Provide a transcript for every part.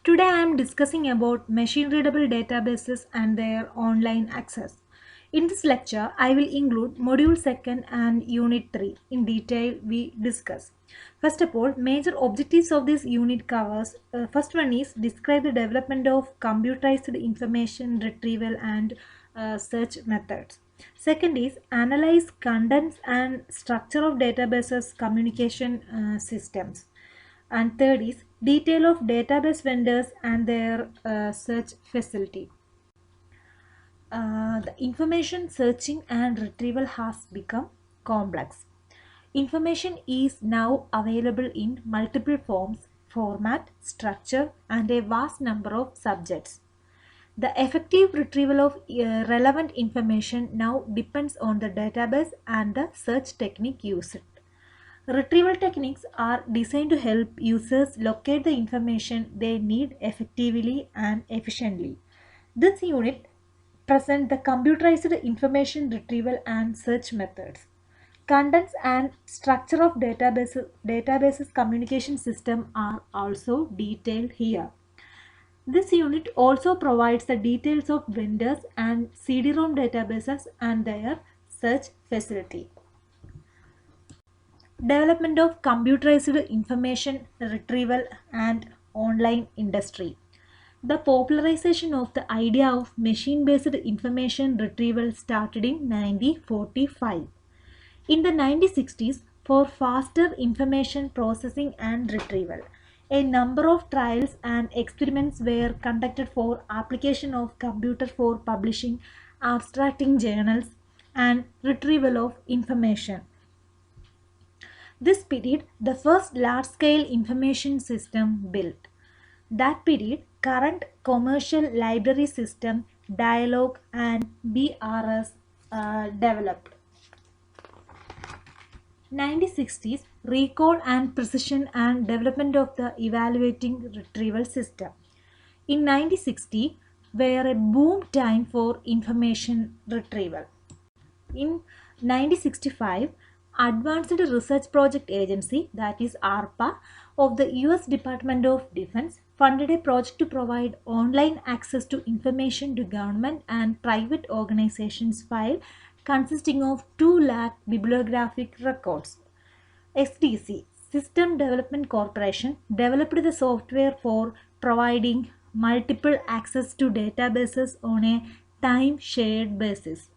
Today I am discussing about machine readable databases and their online access. In this lecture, I will include module 2nd and unit 3. In detail we discuss. First of all, major objectives of this unit covers first one is describe the development of computerized information retrieval and search methods. Second is analyze contents and structure of databases communication systems. And third is detail of database vendors and their search facility. The information searching and retrieval has become complex. Information is now available in multiple forms, format, structure, and a vast number of subjects. The effective retrieval of relevant information now depends on the database and the search technique used. Retrieval techniques are designed to help users locate the information they need effectively and efficiently. This unit presents the computerized information retrieval and search methods. Contents and structure of databases communication system are also detailed here. This unit also provides the details of vendors and CD-ROM databases and their search facility. Development of computerized information retrieval and online industry. The popularization of the idea of machine-based information retrieval started in 1945. In the 1960s, for faster information processing and retrieval, a number of trials and experiments were conducted for application of computer for publishing, abstracting journals, and retrieval of information. This period, the first large-scale information system built. That period, current commercial library system, Dialog and BRS developed. 1960s, recall and precision and development of the evaluating retrieval system. In 1960, were a boom time for information retrieval. In 1965, Advanced Research Project Agency, that is ARPA, of the US Department of Defense funded a project to provide online access to information to government and private organizations file consisting of 2 lakh bibliographic records. SDC, System Development Corporation, developed the software for providing multiple access to databases on a time-shared basis.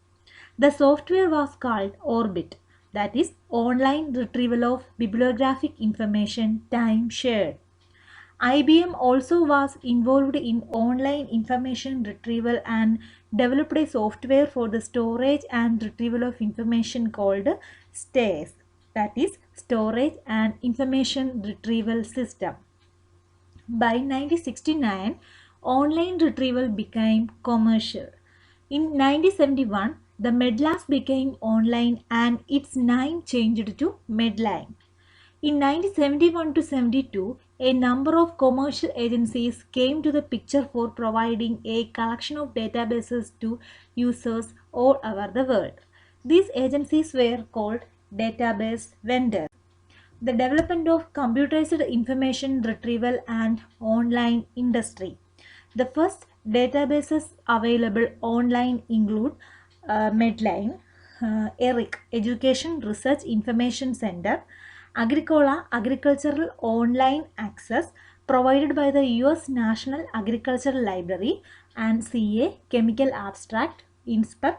The software was called Orbit, that is Online Retrieval of Bibliographic Information Time Shared. IBM also was involved in online information retrieval and developed a software for the storage and retrieval of information called STAIS, that is Storage and Information Retrieval System. By 1969, online retrieval became commercial. In 1971, the Medlas became online and its name changed to Medline. In 1971 to 72, a number of commercial agencies came to the picture for providing a collection of databases to users all over the world. These agencies were called database vendors. The development of computerized information retrieval and online industry. The first databases available online include Medline, ERIC, Education Research Information Center, Agricola, Agricultural Online Access, provided by the US National Agricultural Library, and CA, Chemical Abstract, INSPEC,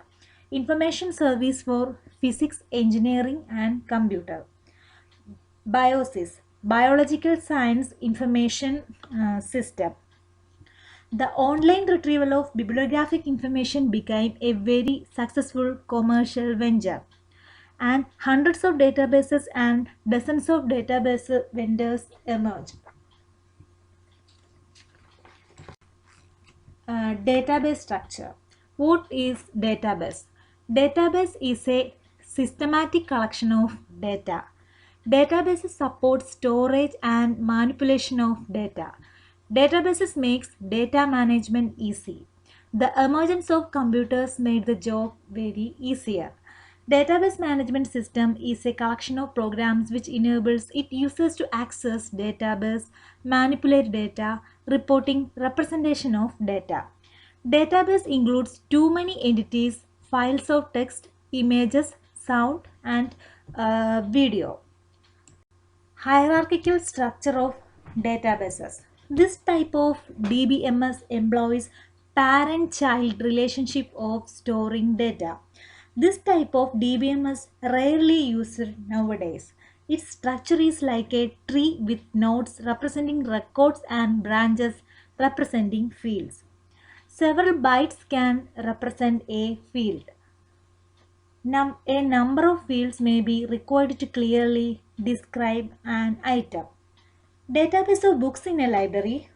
Information Service for Physics, Engineering and Computer. BIOSIS, Biological Science Information System. The online retrieval of bibliographic information became a very successful commercial venture, and hundreds of databases and dozens of database vendors emerged. Database structure. What is database? Database is a systematic collection of data. Databases support storage and manipulation of data. Databases makes data management easy. The emergence of computers made the job very easier. Database management system is a collection of programs which enables its users to access database, manipulate data, reporting representation of data. Database includes too many entities, files of text, images, sound, and video. Hierarchical structure of databases. This type of DBMS employs parent-child relationship of storing data. This type of DBMS rarely used nowadays. Its structure is like a tree with nodes representing records and branches representing fields. Several bytes can represent a field. A number of fields may be required to clearly describe an item. Database of books in a library,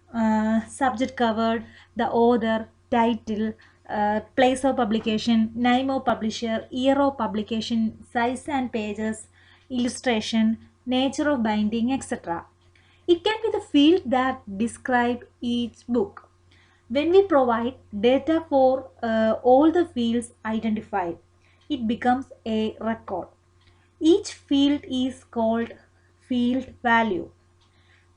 subject covered, the author, title, place of publication, name of publisher, year of publication, size and pages, illustration, nature of binding, etc. It can be the field that describe each book. When we provide data for all the fields identified, it becomes a record. Each field is called field value.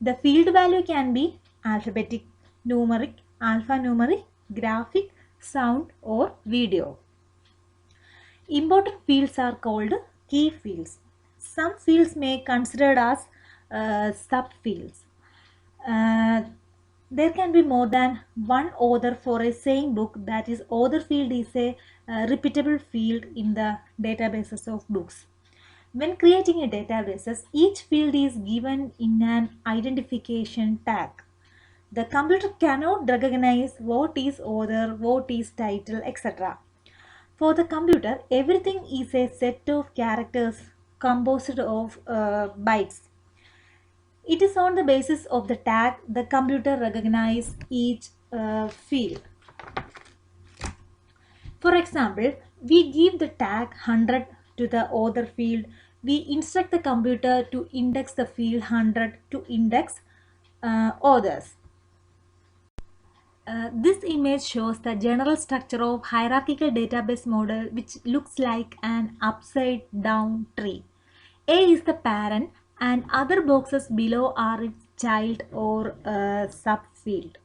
The field value can be alphabetic, numeric, alphanumeric, graphic, sound or video. Important fields are called key fields. Some fields may be considered as subfields. There can be more than one author for a same book. That is, author field is a repeatable field in the databases of books. When creating a database, each field is given in an identification tag. The computer cannot recognize what is author, what is title, etc. For the computer, everything is a set of characters composed of bytes. It is on the basis of the tag the computer recognizes each field. For example, we give the tag 100 to the author field. We instruct the computer to index the field 100 to index authors. This image shows the general structure of hierarchical database model, which looks like an upside down tree. A is the parent and other boxes below are its child or subfield.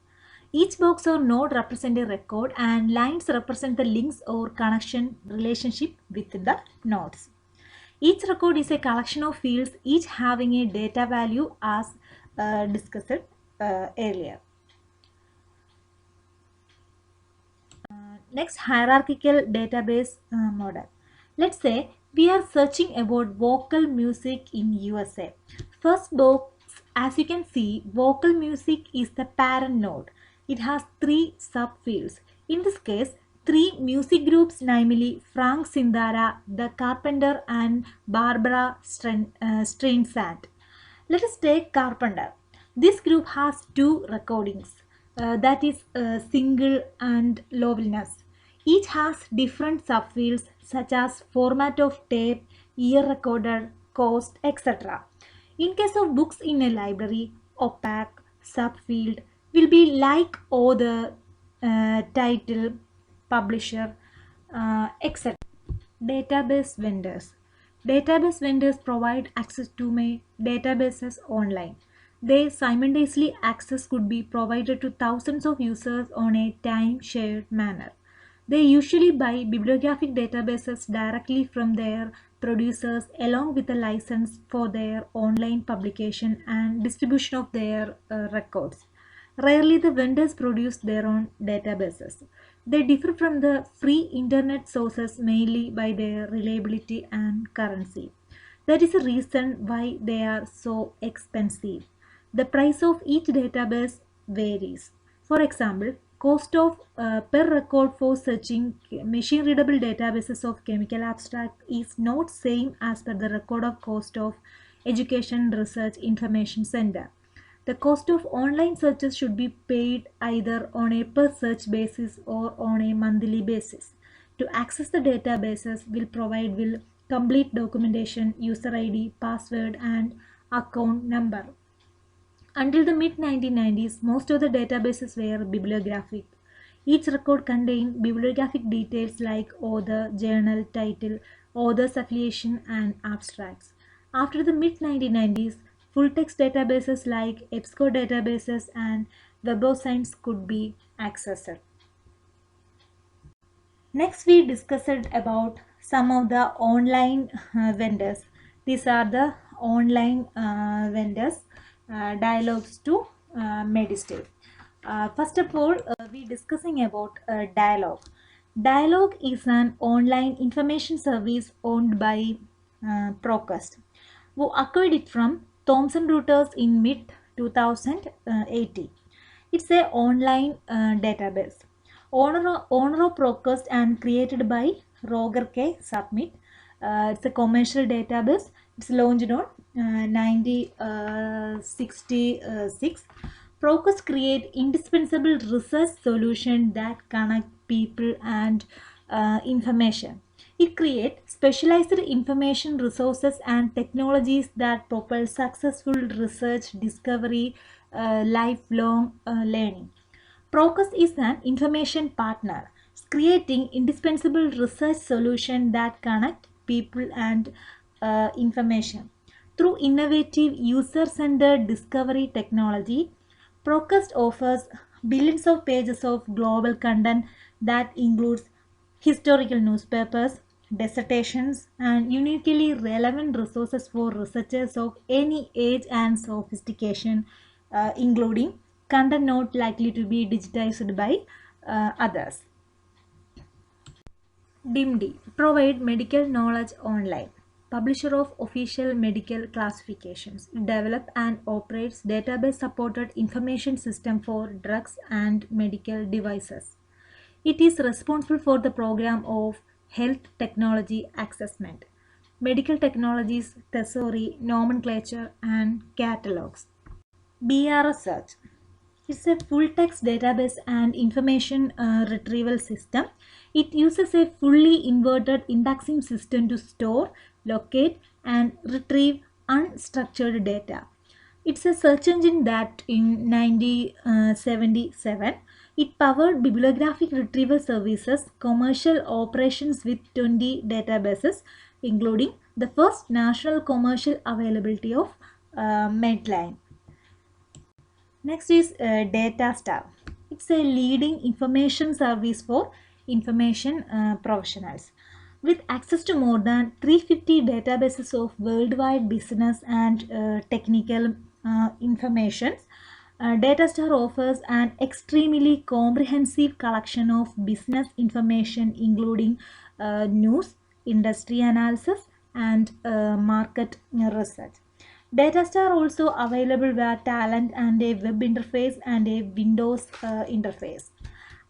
Each box or node represents a record and lines represent the links or connection relationship with the nodes. Each record is a collection of fields, each having a data value as discussed earlier. Next, hierarchical database model. Let's say we are searching about vocal music in USA. First box, as you can see, vocal music is the parent node. It has three subfields. In this case, three music groups, namely Frank Sinatra, The Carpenter and Barbara Streisand. Let us take Carpenter. This group has two recordings. That is single and loveliness. Each has different subfields such as format of tape, year recorded, cost, etc. In case of books in a library, opaque subfield will be like author, title, publisher, etc. Database vendors. Database vendors provide access to my databases online. Their simultaneously access could be provided to thousands of users on a time-shared manner. They usually buy bibliographic databases directly from their producers along with a license for their online publication and distribution of their records. Rarely the vendors produce their own databases. They differ from the free internet sources mainly by their reliability and currency. That is the reason why they are so expensive. The price of each database varies. For example, cost of per record for searching machine readable databases of chemical abstract is not same as per the record of cost of education research information center. The cost of online searches should be paid either on a per search basis or on a monthly basis. To access the databases will provide complete documentation, user ID, password and account number. Until the mid-1990s, most of the databases were bibliographic. Each record contained bibliographic details like author, journal, title, author's affiliation, and abstracts. After the mid-1990s, full-text databases like EBSCO databases and Web of Science could be accessed. Next, we discussed about some of the online vendors. These are the online vendors dialogues to Medistate. First of all, we discussing about Dialogue. Dialogue is an online information service owned by Procust, who acquired it from Thomson Reuters in mid 2018. It's a online database. Owner of Procust and created by Roger K. Submit. It's a commercial database. It's launched on 1966. Procust create indispensable research solution that connect people and information. It creates specialized information resources and technologies that propel successful research, discovery, lifelong learning. Procust is an information partner, creating indispensable research solutions that connect people and information. Through innovative user-centered discovery technology, Procust offers billions of pages of global content that includes historical newspapers, dissertations, and uniquely relevant resources for researchers of any age and sophistication, including content not likely to be digitized by others. DIMD provide medical knowledge online. Publisher of official medical classifications, develop and operates database supported information system for drugs and medical devices. It is responsible for the program of health technology assessment, medical technologies, thesauri, nomenclature, and catalogs. BRS Search. It's a full text database and information retrieval system. It uses a fully inverted indexing system to store, locate, and retrieve unstructured data. It's a search engine that in 1977 it powered bibliographic retrieval services, commercial operations with 20 databases, including the first national commercial availability of Medline. Next is DataStar. It's a leading information service for information professionals. With access to more than 350 databases of worldwide business and technical information, DataStar offers an extremely comprehensive collection of business information including news, industry analysis, and market research. Datastar also available via Talent and a web interface and a Windows interface.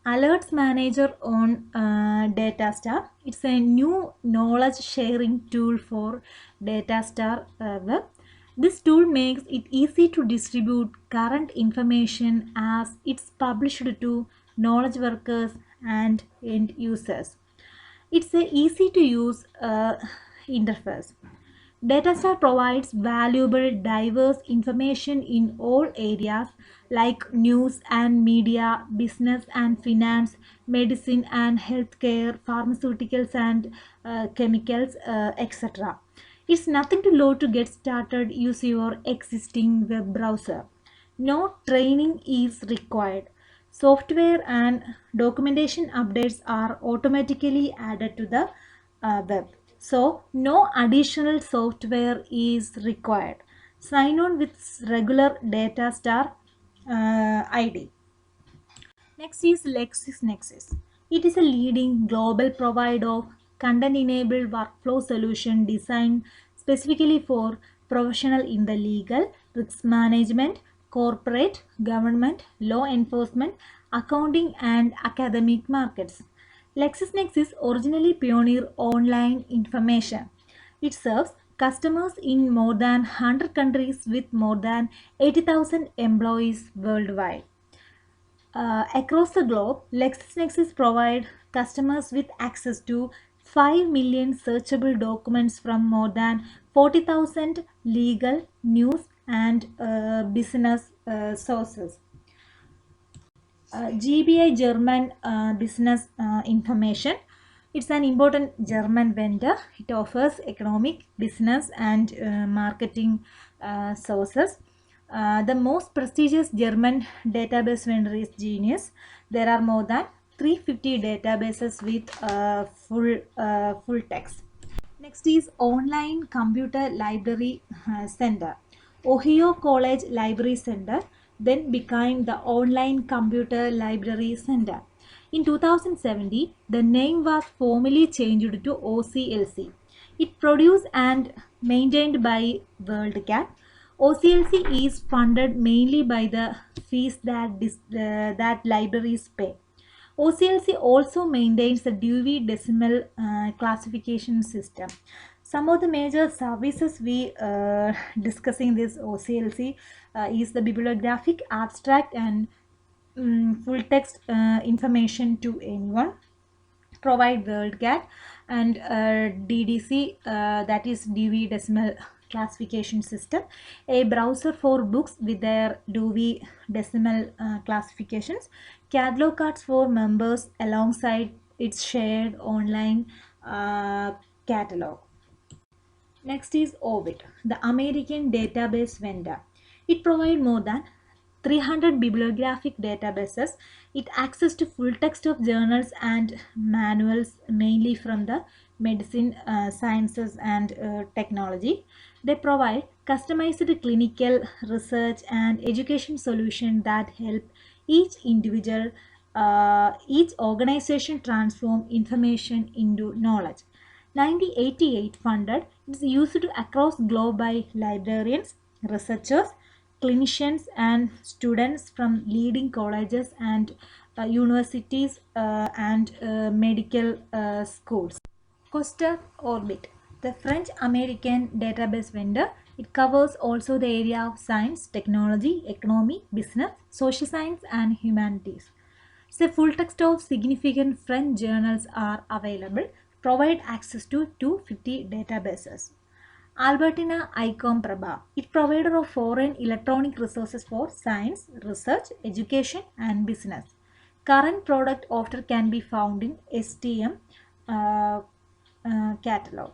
Alerts Manager on Datastar. It's a new knowledge sharing tool for Datastar web. This tool makes it easy to distribute current information as it's published to knowledge workers and end users. It's a easy to use interface. Datastar provides valuable, diverse information in all areas like news and media, business and finance, medicine and healthcare, pharmaceuticals and chemicals, etc. It's nothing to load to get started. Use your existing web browser. No training is required. Software and documentation updates are automatically added to the web. So no additional software is required. Sign on with regular Datastar ID. Next is LexisNexis. It is a leading global provider of content-enabled workflow solution designed specifically for professionals in the legal, risk management, corporate, government, law enforcement, accounting, and academic markets. LexisNexis originally pioneered online information. It serves customers in more than 100 countries with more than 80,000 employees worldwide. Across the globe, LexisNexis provides customers with access to 5 million searchable documents from more than 40,000 legal, news, and business sources. GBI German Business Information. It's an important German vendor. It offers economic, business, and marketing sources. The most prestigious German database vendor is Genius. There are more than 350 databases with full text. Next is Online Computer Library Center. Ohio College Library Center then became the Online Computer Library Center. In 2017, the name was formally changed to OCLC. It produced and maintained by WorldCat. OCLC is funded mainly by the fees that libraries pay. OCLC also maintains the Dewey Decimal Classification System. Some of the major services we discussing this OCLC is the bibliographic, abstract, and full text information to anyone, provide WorldCat, and DDC, that is Dewey Decimal Classification System, a browser for books with their Dewey Decimal classifications, catalog cards for members alongside its shared online catalog. Next is Ovid, the American database vendor. It provides more than 300 bibliographic databases. It access to full text of journals and manuals mainly from the medicine, sciences, and technology. They provide customized clinical research and education solutions that help each individual, each organization transform information into knowledge. 1988 funded, it's used across globe by librarians, researchers, clinicians, and students from leading colleges and universities and medical schools. Coster Orbit, the French-American database vendor. It covers also the area of science, technology, economy, business, social science, and humanities. So full text of significant French journals are available, provide access to 250 databases. Albertina ICOM Prabha, it provider of foreign electronic resources for science, research, education, and business. Current product offer can be found in STM catalog.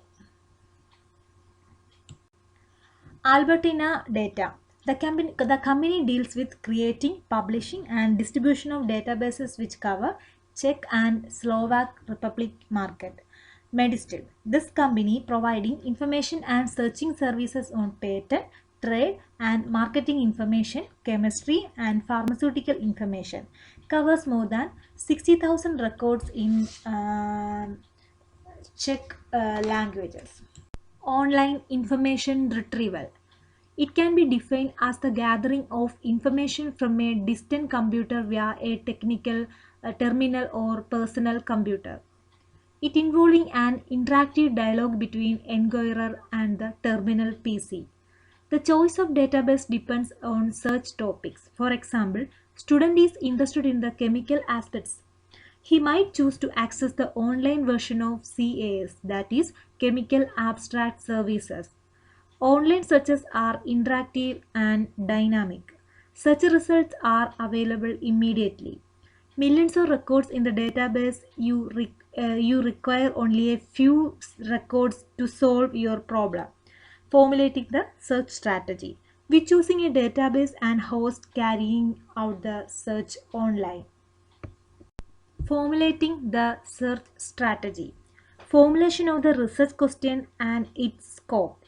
Albertina Data. The company deals with creating, publishing, and distribution of databases which cover Czech and Slovak Republic market. Medistil. This company providing information and searching services on patent, trade, and marketing information, chemistry, and pharmaceutical information. Covers more than 60,000 records in Czech languages. Online information retrieval. It can be defined as the gathering of information from a distant computer via a technical terminal or personal computer. It involving an interactive dialogue between enquirer and the terminal PC. The choice of database depends on search topics. For example, student is interested in the chemical aspects. He might choose to access the online version of CAS, that is Chemical Abstract Services. Online searches are interactive and dynamic. Search results are available immediately. Millions of records in the database, you require only a few records to solve your problem. Formulating the search strategy. We choosing a database and host carrying out the search online. Formulating the search strategy. Formulation of the research question and its scope.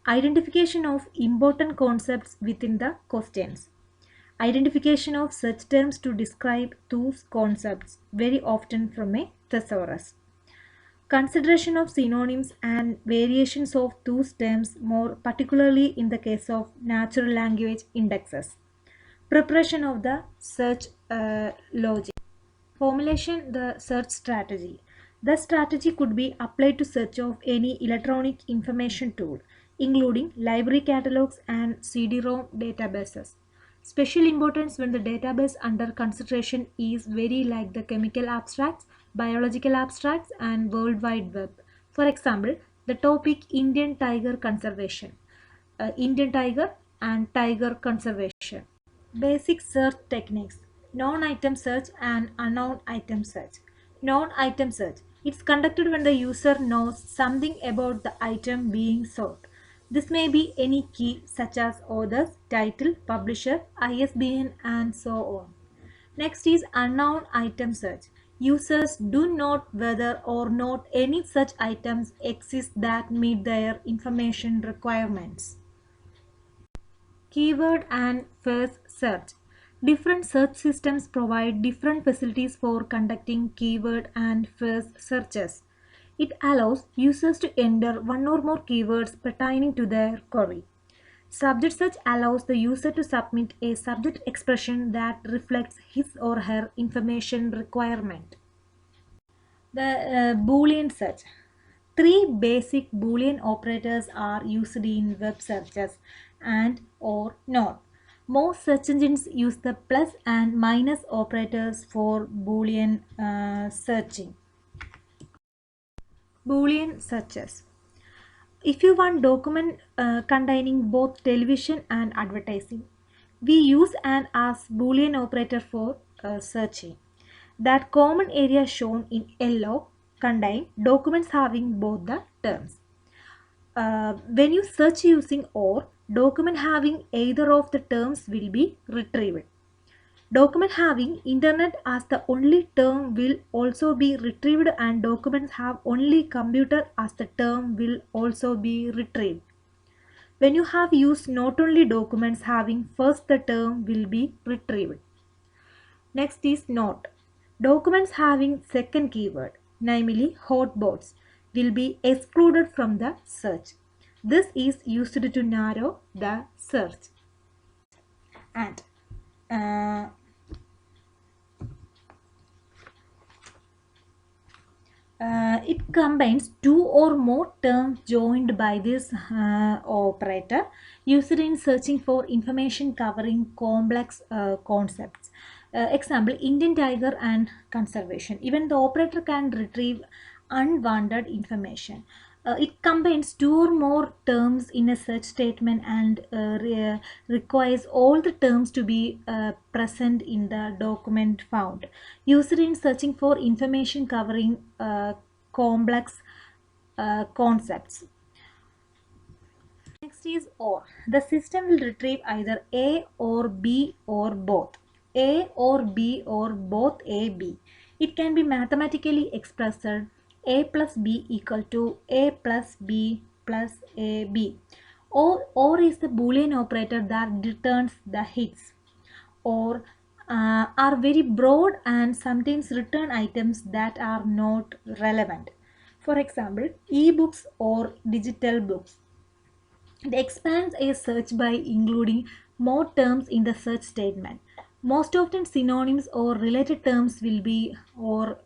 Identification of important concepts within the questions. Identification of such terms to describe those concepts, very often from a thesaurus. Consideration of synonyms and variations of those terms, more particularly in the case of natural language indexes. Preparation of the search logic. Formulation the search strategy. The strategy could be applied to search of any electronic information tool, including library catalogs and CD-ROM databases. Special importance when the database under consideration is very like the chemical abstracts, biological abstracts, and World Wide Web. For example, the topic Indian tiger conservation, Indian tiger and tiger conservation. Basic search techniques. Known item search and unknown item search. Known item search. It's conducted when the user knows something about the item being sought. This may be any key such as authors, title, publisher, ISBN, and so on. Next is unknown item search. Users do not whether or not any such items exist that meet their information requirements. Keyword and phrase search. Different search systems provide different facilities for conducting keyword and phrase searches. It allows users to enter one or more keywords pertaining to their query. Subject search allows the user to submit a subject expression that reflects his or her information requirement. The Boolean search. Three basic Boolean operators are used in web searches: and, or, not. Most search engines use the plus and minus operators for Boolean searching. Boolean searches. If you want document containing both television and advertising, we use an as Boolean operator for searching. That common area shown in yellow contain documents having both the terms. When you search using or, document having either of the terms will be retrieved. Document having internet as the only term will also be retrieved, and documents have only computer as the term will also be retrieved. When you have used not only documents having first the term will be retrieved. Next is not. Documents having second keyword, namely hotbots, will be excluded from the search. This is used to narrow the search. And it combines two or more terms joined by this operator used in searching for information covering complex concepts. Example, Indian tiger and conservation. Even the operator can retrieve unwanted information. It combines two or more terms in a search statement and requires all the terms to be present in the document found. Used in searching for information covering complex concepts. Next is or. The system will retrieve either A or B or both. A or B or both A, B. It can be mathematically expressed A plus B equal to A plus B plus AB. Or is the Boolean operator that returns the hits. Or are very broad and sometimes return items that are not relevant. For example, e-books or digital books. It expands a search by including more terms in the search statement. Most often synonyms or related terms will be or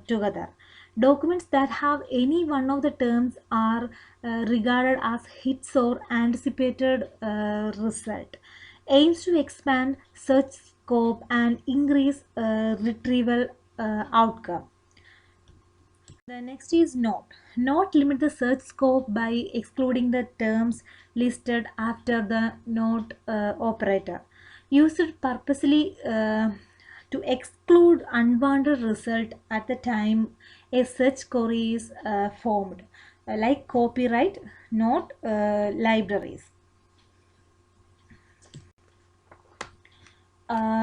together. Documents that have any one of the terms are regarded as hits or anticipated result. Aims to expand search scope and increase retrieval outcome. The next is not. Not limit the search scope by excluding the terms listed after the not operator. Use it purposely to exclude unwanted result at the time a search query is formed, like copyright, not libraries.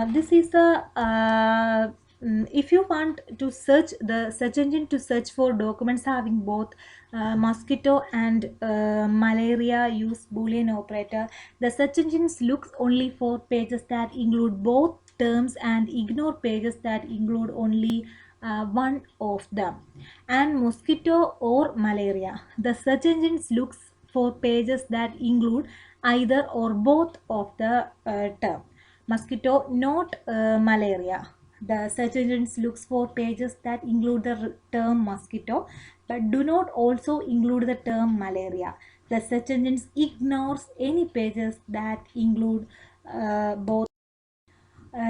This is a if you want to search the search engine to search for documents having both mosquito and malaria, use Boolean operator. The search engines looks only for pages that include both terms and ignore pages that include only one of them. And mosquito or malaria, the search engines looks for pages that include either or both of the term. Mosquito, not malaria. The search engines looks for pages that include the term mosquito but do not also include the term malaria. The search engines ignores any pages that include both.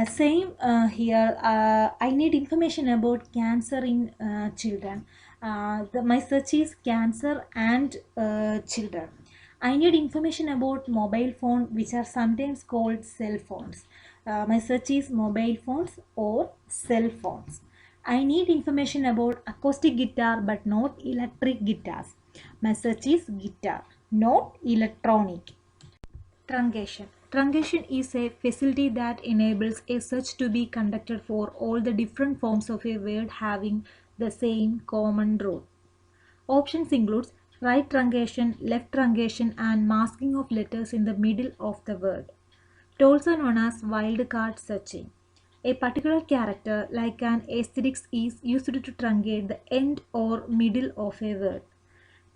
Same here. I need information about cancer in children. My search is cancer and children. I need information about mobile phone, which are sometimes called cell phones. My search is mobile phones or cell phones. I need information about acoustic guitar but not electric guitars. My search is guitar. not electronic. Truncation. Truncation is a facility that enables a search to be conducted for all the different forms of a word having the same common rule. Options includes right truncation, left truncation, and masking of letters in the middle of the word. It also known as wildcard searching. A particular character, like an asterisk, is used to truncate the end or middle of a word.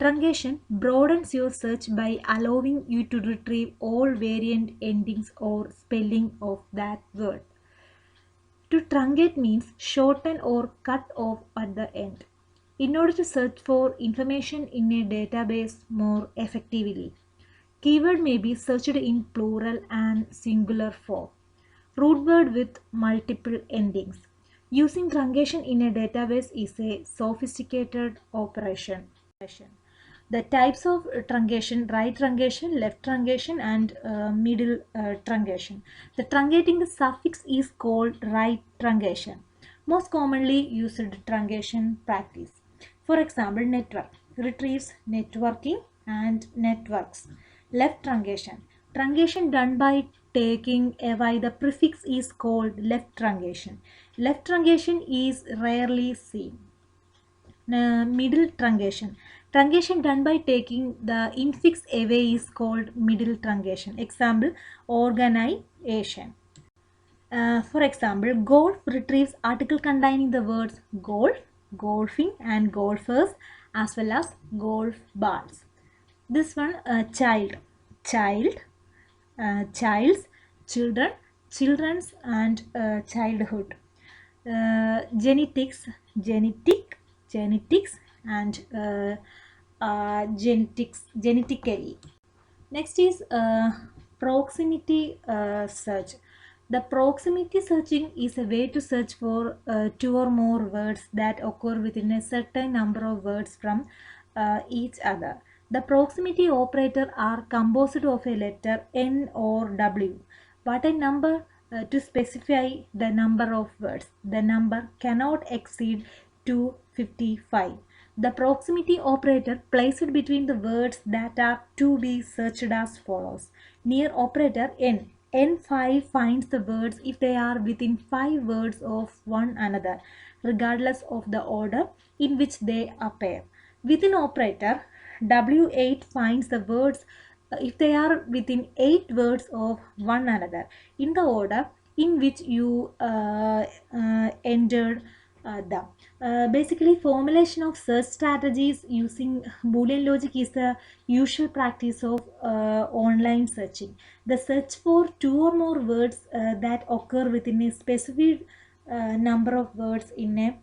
Truncation broadens your search by allowing you to retrieve all variant endings or spelling of that word. To truncate means shorten or cut off at the end in order to search for information in a database more effectively. Keyword may be searched in plural and singular form. Root word with multiple endings. Using truncation in a database is a sophisticated operation. The types of truncation: right truncation, left truncation, and middle truncation. The truncating the suffix is called right truncation. Most commonly used truncation practice. For example, network retrieves networking and networks. Left truncation. Truncation done by taking away the prefix is called left truncation. Left truncation is rarely seen. Middle truncation. Truncation done by taking the infix away is called middle truncation. Example, organization. For example, golf retrieves article containing the words golf, golfing, and golfers, as well as golf balls. This one, child, child, child's, children, children's, and childhood. Genetics, genetic, genetics, and genetics, genetically. Next is proximity search. The proximity searching is a way to search for two or more words that occur within a certain number of words from each other. The proximity operator are composed of a letter N or W. What a number to specify the number of words. The number cannot exceed 255. The proximity operator placed between the words that are to be searched as follows. Near operator N. N5 finds the words if they are within 5 words of one another, regardless of the order in which they appear. Within operator W8 finds the words if they are within 8 words of one another in the order in which you entered them. Basically, formulation of search strategies using Boolean logic is the usual practice of online searching. The search for two or more words that occur within a specific number of words in a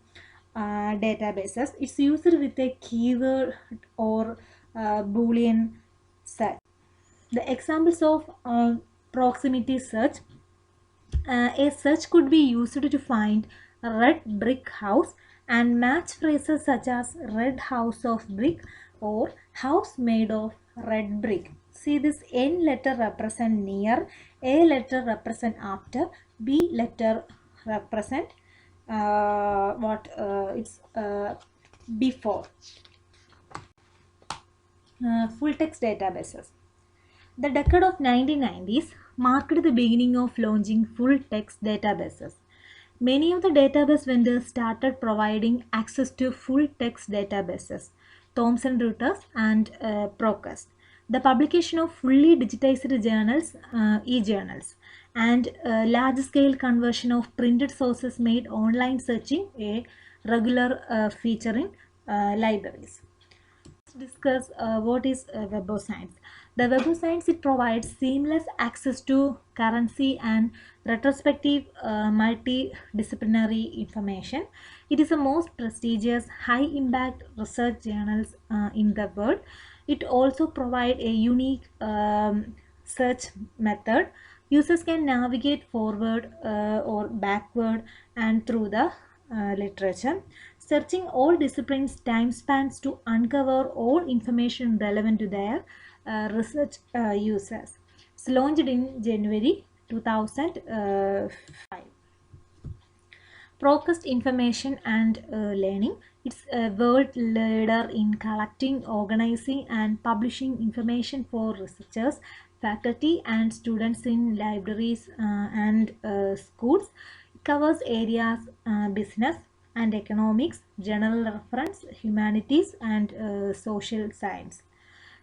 databases. It's used with a keyword or Boolean search. The examples of proximity search. A search could be used to find a red brick house and match phrases such as red house of brick or house made of red brick. See, this N letter represent near, A letter represent after, B letter represent it's before. Full text databases. The decade of 1990s marked the beginning of launching full text databases. Many of the database vendors started providing access to full text databases, Thomson Reuters and Procast. The publication of fully digitized journals, e-journals, and large-scale conversion of printed sources made online searching a regular feature in libraries. Let's discuss what is Web of Science. The Web of Science, it provides seamless access to currency and retrospective multidisciplinary information. It is the most prestigious high impact research journals in the world. It also provides a unique search method. Users can navigate forward or backward and through the literature, searching all disciplines time spans to uncover all information relevant to their research users. It's launched in January 2005. Procast Information and Learning. It's a world leader in collecting, organizing, and publishing information for researchers, faculty, and students in libraries and schools. It covers areas business and economics, general reference, humanities, and social science.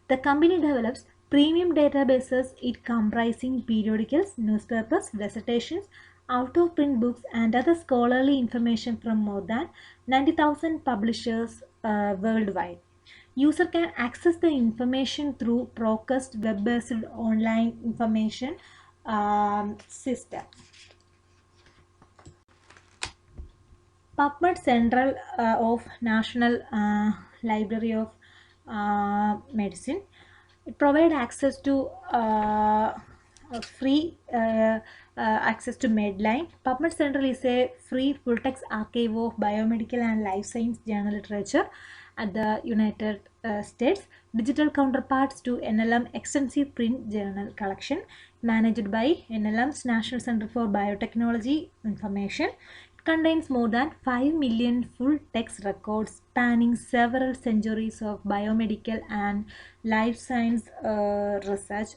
The company develops premium databases, it comprising periodicals, newspapers, dissertations, out-of-print books, and other scholarly information from more than 90,000 publishers worldwide. User can access the information through Procast web-based online information system. PubMed Central of National Library of Medicine. It provides access to free access to Medline. PubMed Central is a free full-text archive of biomedical and life science journal literature at the United States. Digital counterparts to NLM extensive print journal collection managed by NLM's National Center for Biotechnology Information. Contains more than 5 million full text records spanning several centuries of biomedical and life science research.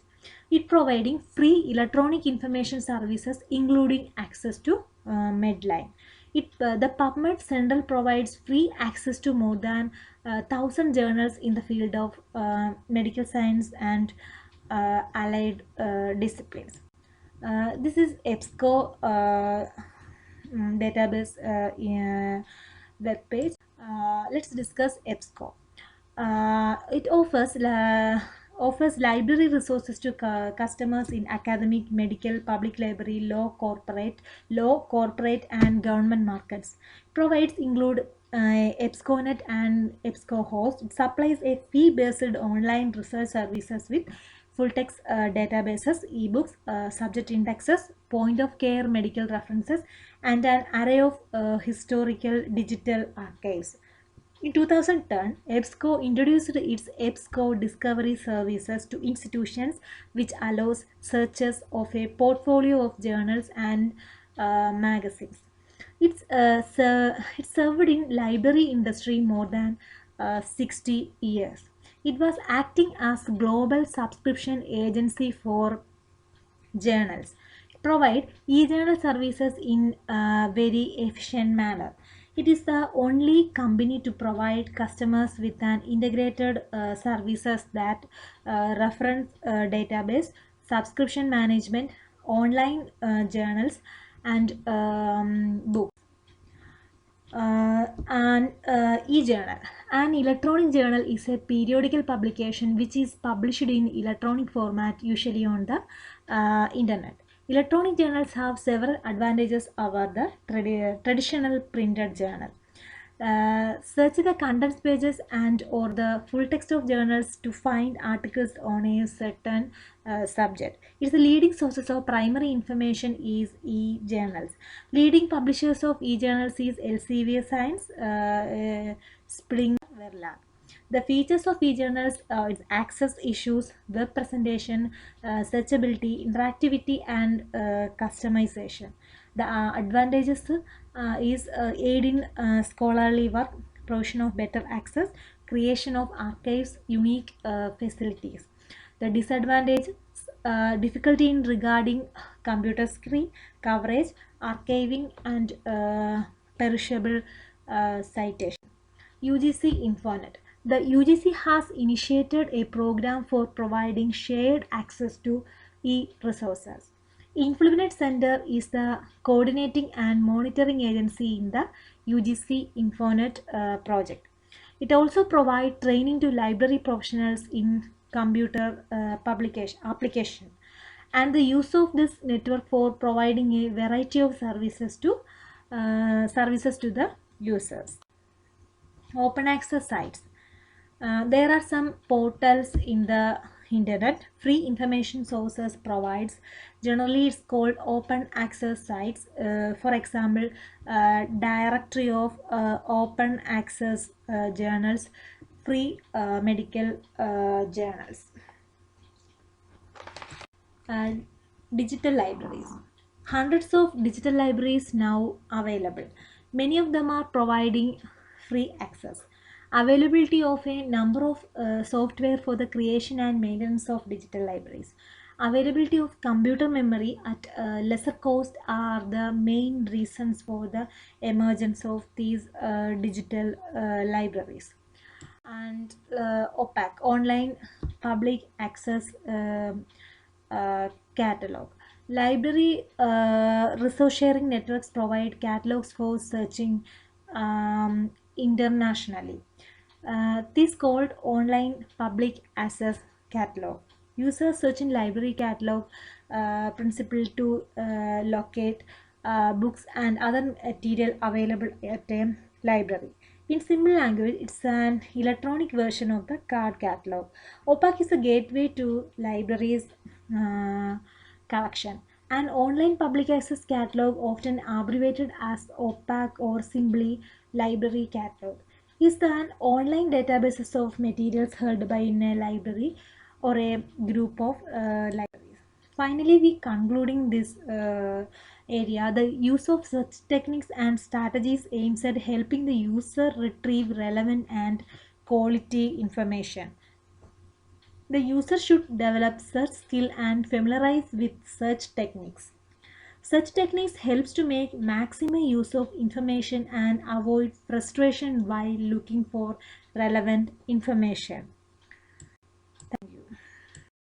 It providing free electronic information services including access to Medline. The PubMed Central provides free access to more than 1,000 journals in the field of medical science and allied disciplines. This is EBSCO database web page. Let's discuss EBSCO. It offers library resources to customers in academic, medical, public library, law, corporate, and government markets. Provides include EBSCOnet and EBSCO host. It supplies a fee-based online research services with full text databases, ebooks, subject indexes, point of care medical references, and an array of historical digital archives. In 2010, EBSCO introduced its EBSCO Discovery Services to institutions, which allows searches of a portfolio of journals and magazines. It's served in library industry more than 60 years. It was acting as global subscription agency for journals. Provide e-journal services in a very efficient manner. It is the only company to provide customers with an integrated services that reference database, subscription management, online journals, and books. An e-journal. An electronic journal is a periodical publication which is published in electronic format, usually on the internet. Electronic journals have several advantages over the traditional printed journal. Search the contents pages and or the full text of journals to find articles on a certain subject. It's the leading sources of primary information is e-journals. Leading publishers of e-journals is Elsevier Science, Springer Verlag. The features of e-journals is access issues, web presentation, searchability, interactivity, and customization. The advantages is aid in scholarly work, provision of better access, creation of archives, unique facilities. The disadvantages, difficulty in regarding computer screen coverage, archiving, and perishable citation. UGC Infonet. The UGC has initiated a program for providing shared access to e-resources. Influenet Center is the coordinating and monitoring agency in the UGC Infonet project. It also provides training to library professionals in computer application and the use of this network for providing a variety of services to the users. Open access sites. There are some portals in the internet. Free information sources provides. Generally, it's called open access sites. For example, directory of open access journals, free medical journals. Digital libraries. Hundreds of digital libraries now available. Many of them are providing free access. Availability of a number of software for the creation and maintenance of digital libraries. Availability of computer memory at lesser cost are the main reasons for the emergence of these digital libraries. And OPAC, online public access catalog. Library resource sharing networks provide catalogs for searching internationally. This called online public access catalog. Users search in library catalog principle to locate books and other material available at a library. In simple language, it's an electronic version of the card catalog. OPAC is a gateway to libraries collection. An online public access catalog, often abbreviated as OPAC or simply library catalog, is an online database of materials held by in a library or a group of libraries. Finally, we concluding this area, the use of such techniques and strategies aims at helping the user retrieve relevant and quality information. The user should develop such skill and familiarize with such techniques. Such techniques helps to make maximum use of information and avoid frustration while looking for relevant information.